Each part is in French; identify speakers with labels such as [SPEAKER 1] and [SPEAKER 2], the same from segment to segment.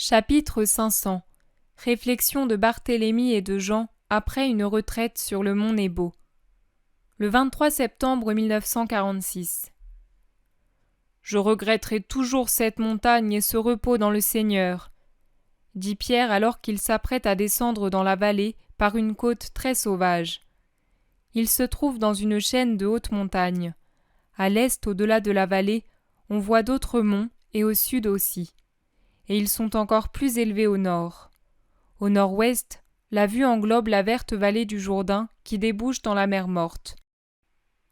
[SPEAKER 1] Chapitre 500. Réflexion de Barthélemy et de Jean après une retraite sur le mont Nebo. Le 23 septembre 1946. Je regretterai toujours cette montagne et ce repos dans le Seigneur, dit Pierre alors qu'il s'apprête à descendre dans la vallée par une côte très sauvage. Il se trouve dans une chaîne de hautes montagnes. À l'est, au-delà de la vallée, on voit d'autres monts et au sud aussi. Et ils sont encore plus élevés au nord. Au nord-ouest, la vue englobe la verte vallée du Jourdain qui débouche dans la mer Morte.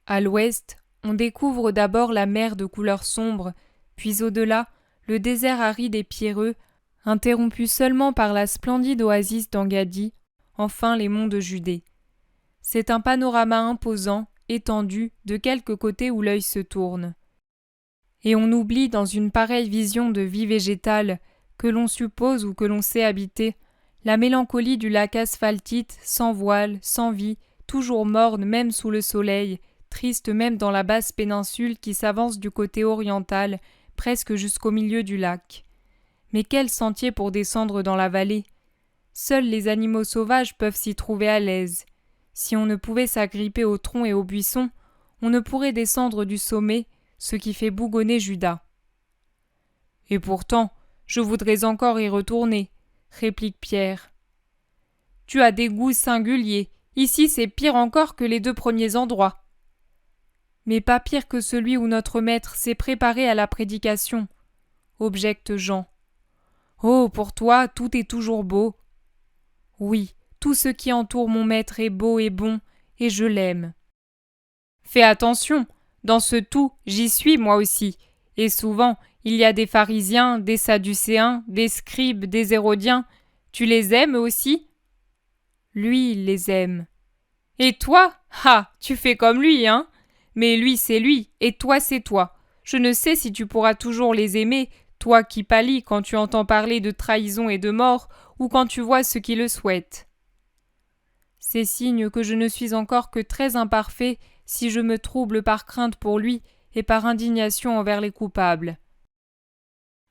[SPEAKER 1] À l'ouest, on découvre d'abord la mer de couleur sombre, puis au-delà, le désert aride et pierreux, interrompu seulement par la splendide oasis d'Engadi, enfin les monts de Judée. C'est un panorama imposant, étendu, de quelque côté où l'œil se tourne. Et on oublie dans une pareille vision de vie végétale, que l'on suppose ou que l'on sait habiter, la mélancolie du lac asphaltite, sans voile, sans vie, toujours morne même sous le soleil, triste même dans la basse péninsule qui s'avance du côté oriental, presque jusqu'au milieu du lac. Mais quel sentier pour descendre dans la vallée! Seuls les animaux sauvages peuvent s'y trouver à l'aise. Si on ne pouvait s'agripper aux troncs et aux buissons, on ne pourrait descendre du sommet, ce qui fait bougonner Judas. « Et pourtant, je voudrais encore y retourner, » réplique Pierre. « Tu as des goûts singuliers. Ici, c'est pire encore que les 2 premiers endroits. » « Mais pas pire que celui où notre maître s'est préparé à la prédication, » objecte Jean. « Oh, pour toi, tout est toujours beau. » « Oui, tout ce qui entoure mon maître est beau et bon, et je l'aime. » « Fais attention, dans ce tout, j'y suis moi aussi, et souvent, il y a des pharisiens, des sadducéens, des scribes, des hérodiens. Tu les aimes aussi ? » Lui, il les aime. « Et toi ? Ah, tu fais comme lui, hein ? Mais lui, c'est lui, et toi, c'est toi. Je ne sais si tu pourras toujours les aimer, toi qui pâlis quand tu entends parler de trahison et de mort, ou quand tu vois ceux qui le souhaitent. C'est signe que je ne suis encore que très imparfait si je me trouble par crainte pour lui et par indignation envers les coupables.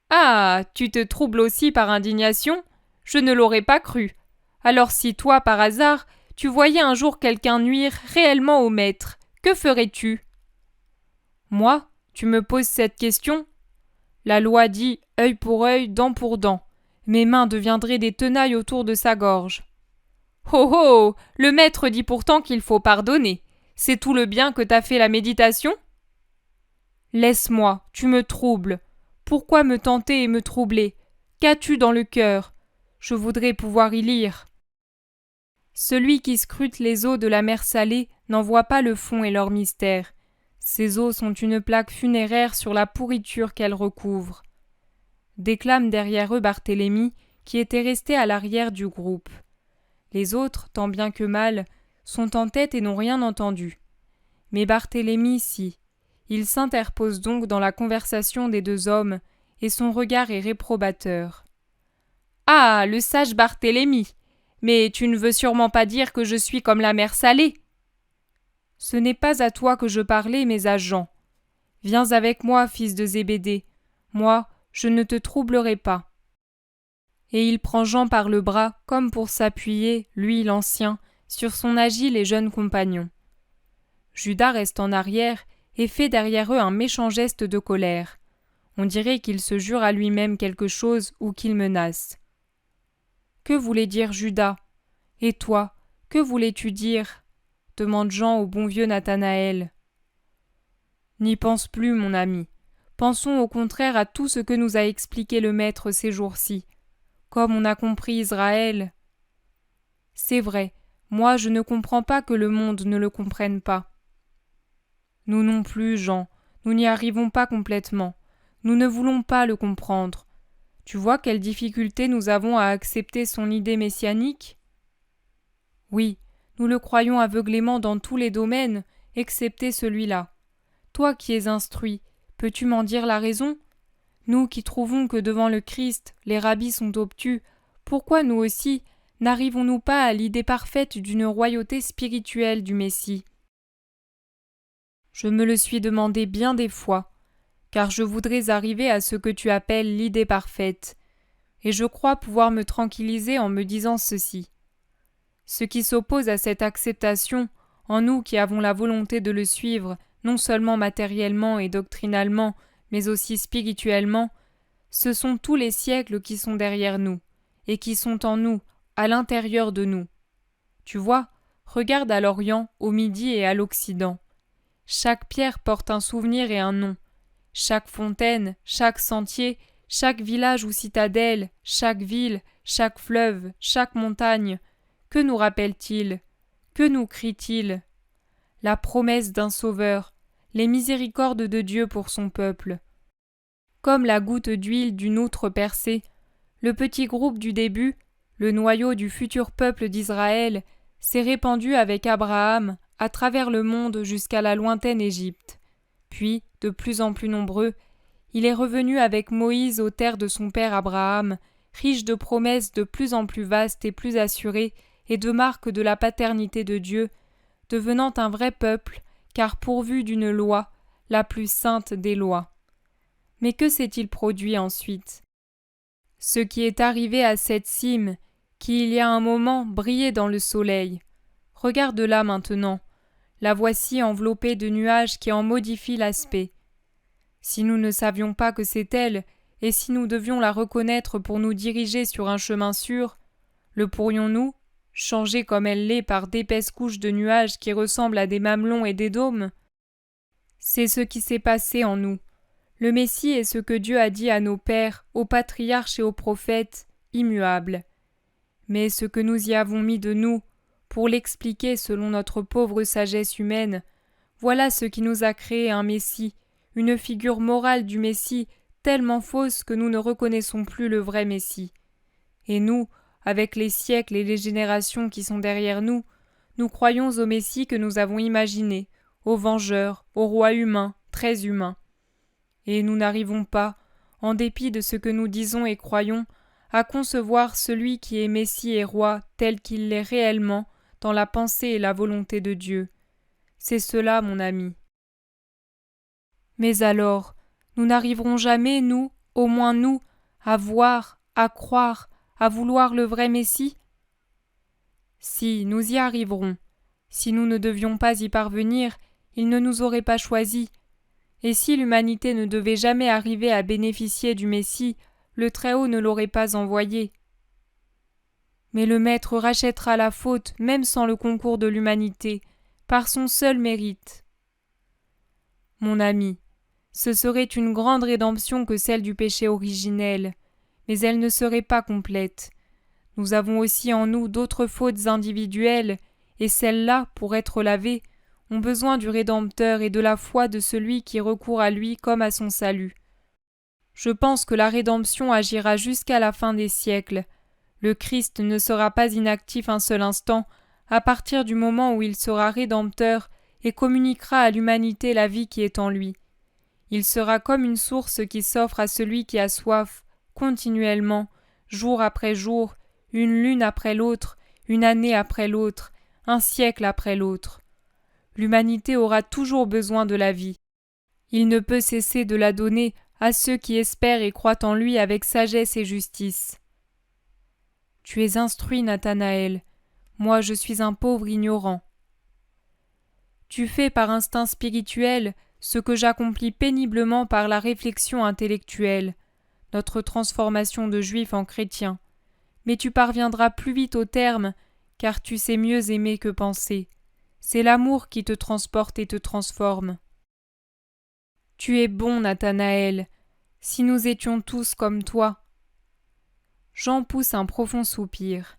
[SPEAKER 1] Ah, tu te troubles aussi par indignation ? Je ne l'aurais pas cru. Alors si toi, par hasard, tu voyais un jour quelqu'un nuire réellement au maître, que ferais-tu ? Moi, tu me poses cette question ? La loi dit œil pour œil, dent pour dent. Mes mains deviendraient des tenailles autour de sa gorge. Oh oh ! Le maître dit pourtant qu'il faut pardonner. C'est tout le bien que t'a fait la méditation ? Laisse-moi, tu me troubles. Pourquoi me tenter et me troubler ? Qu'as-tu dans le cœur ? Je voudrais pouvoir y lire. Celui qui scrute les eaux de la mer Salée n'en voit pas le fond et leur mystère. Ces eaux sont une plaque funéraire sur la pourriture qu'elles recouvrent. Déclame derrière eux Barthélemy, qui était resté à l'arrière du groupe. Les autres, tant bien que mal, sont en tête et n'ont rien entendu. Mais Barthélemy, si. Il s'interpose donc dans la conversation des 2 hommes, et son regard est réprobateur. « Ah, le sage Barthélemy ! Mais tu ne veux sûrement pas dire que je suis comme la mer Salée !»« Ce n'est pas à toi que je parlais, mais à Jean. Viens avec moi, fils de Zébédée. Moi, je ne te troublerai pas. » Et il prend Jean par le bras, comme pour s'appuyer, lui l'ancien, sur son agile et jeune compagnon. Judas reste en arrière et fait derrière eux un méchant geste de colère. On dirait qu'il se jure à lui-même quelque chose ou qu'il menace. Que voulait dire Judas ? Et toi, que voulais-tu dire ? Demande Jean au bon vieux Nathanaël. N'y pense plus, mon ami. Pensons au contraire à tout ce que nous a expliqué le Maître ces jours-ci. Comme on a compris Israël. C'est vrai, moi je ne comprends pas que le monde ne le comprenne pas. Nous non plus, Jean, nous n'y arrivons pas complètement. Nous ne voulons pas le comprendre. Tu vois quelle difficulté nous avons à accepter son idée messianique ? Oui, nous le croyons aveuglément dans tous les domaines, excepté celui-là. Toi qui es instruit, peux-tu m'en dire la raison ? Nous qui trouvons que devant le Christ, les rabbis sont obtus, pourquoi nous aussi n'arrivons-nous pas à l'idée parfaite d'une royauté spirituelle du Messie ? Je me le suis demandé bien des fois, car je voudrais arriver à ce que tu appelles l'idée parfaite. et je crois pouvoir me tranquilliser en me disant ceci. Ce qui s'oppose à cette acceptation, en nous qui avons la volonté de le suivre, non seulement matériellement et doctrinalement, mais aussi spirituellement, ce sont tous les siècles qui sont derrière nous, et qui sont en nous, à l'intérieur de nous. Tu vois, regarde à l'Orient, au Midi et à l'Occident. Chaque pierre porte un souvenir et un nom. Chaque fontaine, chaque sentier, chaque village ou citadelle, chaque ville, chaque fleuve, chaque montagne, que nous rappelle-t-il? Que nous crie-t-il? La promesse d'un sauveur, les miséricordes de Dieu pour son peuple. Comme la goutte d'huile d'une outre percée, le petit groupe du début, le noyau du futur peuple d'Israël, s'est répandu avec Abraham à travers le monde jusqu'à la lointaine Égypte. Puis, de plus en plus nombreux, il est revenu avec Moïse aux terres de son père Abraham, riche de promesses de plus en plus vastes et plus assurées, et de marques de la paternité de Dieu, devenant un vrai peuple, car pourvu d'une loi, la plus sainte des lois. Mais que s'est-il produit ensuite? Ce qui est arrivé à cette cime, qui il y a un moment brillait dans le soleil. Regarde-la maintenant. La voici enveloppée de nuages qui en modifient l'aspect. Si nous ne savions pas que c'est elle, et si nous devions la reconnaître pour nous diriger sur un chemin sûr, le pourrions-nous, changée comme elle l'est par d'épaisses couches de nuages qui ressemblent à des mamelons et des dômes? C'est ce qui s'est passé en nous. Le Messie est ce que Dieu a dit à nos pères, aux patriarches et aux prophètes, immuable. Mais ce que nous y avons mis de nous, pour l'expliquer selon notre pauvre sagesse humaine, voilà ce qui nous a créé un Messie, une figure morale du Messie tellement fausse que nous ne reconnaissons plus le vrai Messie. Et nous, avec les siècles et les générations qui sont derrière nous, nous croyons au Messie que nous avons imaginé, au vengeur, au roi humain, très humain. Et nous n'arrivons pas, en dépit de ce que nous disons et croyons, à concevoir celui qui est Messie et roi tel qu'il l'est réellement dans la pensée et la volonté de Dieu. C'est cela, mon ami. Mais alors, nous n'arriverons jamais, nous, au moins nous, à voir, à croire, à vouloir le vrai Messie? Si, nous y arriverons. Si nous ne devions pas y parvenir, il ne nous aurait pas choisis. Et si l'humanité ne devait jamais arriver à bénéficier du Messie, le Très-Haut ne l'aurait pas envoyé. Mais le Maître rachètera la faute, même sans le concours de l'humanité, par son seul mérite. Mon ami, ce serait une grande rédemption que celle du péché originel, mais elle ne serait pas complète. Nous avons aussi en nous d'autres fautes individuelles, et celles-là, pour être lavées, ont besoin du Rédempteur et de la foi de celui qui recourt à lui comme à son salut. Je pense que la rédemption agira jusqu'à la fin des siècles. Le Christ ne sera pas inactif un seul instant, à partir du moment où il sera Rédempteur et communiquera à l'humanité la vie qui est en lui. Il sera comme une source qui s'offre à celui qui a soif, continuellement, jour après jour, une lune après l'autre, une année après l'autre, un siècle après l'autre. L'humanité aura toujours besoin de la vie. Il ne peut cesser de la donner à ceux qui espèrent et croient en lui avec sagesse et justice. Tu es instruit, Nathanaël. Moi, je suis un pauvre ignorant. Tu fais par instinct spirituel ce que j'accomplis péniblement par la réflexion intellectuelle, notre transformation de juif en chrétien. Mais tu parviendras plus vite au terme, car tu sais mieux aimer que penser. C'est l'amour qui te transporte et te transforme. Tu es bon, Nathanaël, si nous étions tous comme toi. Jean pousse un profond soupir.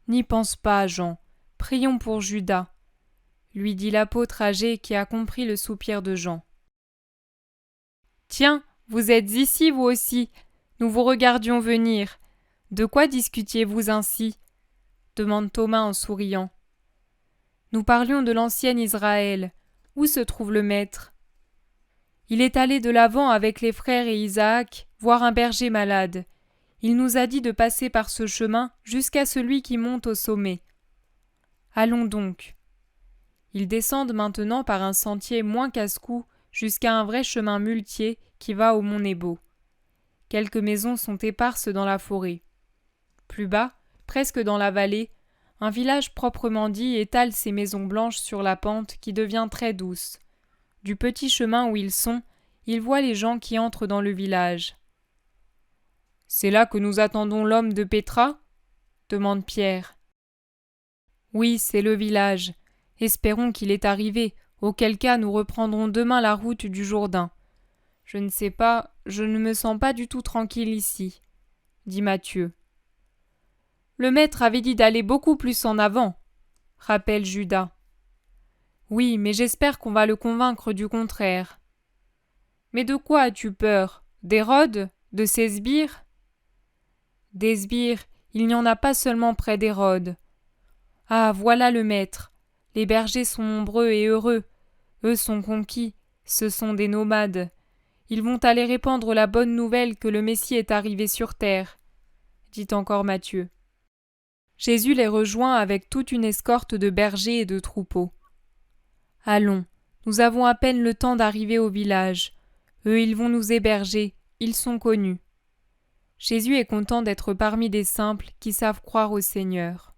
[SPEAKER 1] N'y pense pas, Jean, prions pour Judas, lui dit l'apôtre âgé qui a compris le soupir de Jean. Tiens, vous êtes ici vous aussi, nous vous regardions venir. De quoi discutiez-vous ainsi? Demande Thomas en souriant. Nous parlions de l'ancien Israël. Où se trouve le maître? Il est allé de l'avant avec les frères et Isaac voir un berger malade. Il nous a dit de passer par ce chemin jusqu'à celui qui monte au sommet. Allons donc. Ils descendent maintenant par un sentier moins casse-cou jusqu'à un vrai chemin muletier qui va au mont Nebo. Quelques maisons sont éparses dans la forêt. Plus bas, presque dans la vallée, un village proprement dit étale ses maisons blanches sur la pente qui devient très douce. Du petit chemin où ils sont, ils voient les gens qui entrent dans le village. « C'est là que nous attendons l'homme de Pétra ?» demande Pierre. « Oui, c'est le village. Espérons qu'il est arrivé, auquel cas nous reprendrons demain la route du Jourdain. Je ne sais pas, je ne me sens pas du tout tranquille ici, » dit Matthieu. « Le maître avait dit d'aller beaucoup plus en avant, » rappelle Judas. « Oui, mais j'espère qu'on va le convaincre du contraire. »« Mais de quoi as-tu peur ? D'Hérode ? De ses sbires ?»« Des sbires, il n'y en a pas seulement près d'Hérode. Ah, voilà le maître. Les bergers sont nombreux et heureux. Eux sont conquis, ce sont des nomades. Ils vont aller répandre la bonne nouvelle que le Messie est arrivé sur terre, » dit encore Matthieu. Jésus les rejoint avec toute une escorte de bergers et de troupeaux. « Allons, nous avons à peine le temps d'arriver au village. Eux, ils vont nous héberger, ils sont connus. » Jésus est content d'être parmi des simples qui savent croire au Seigneur.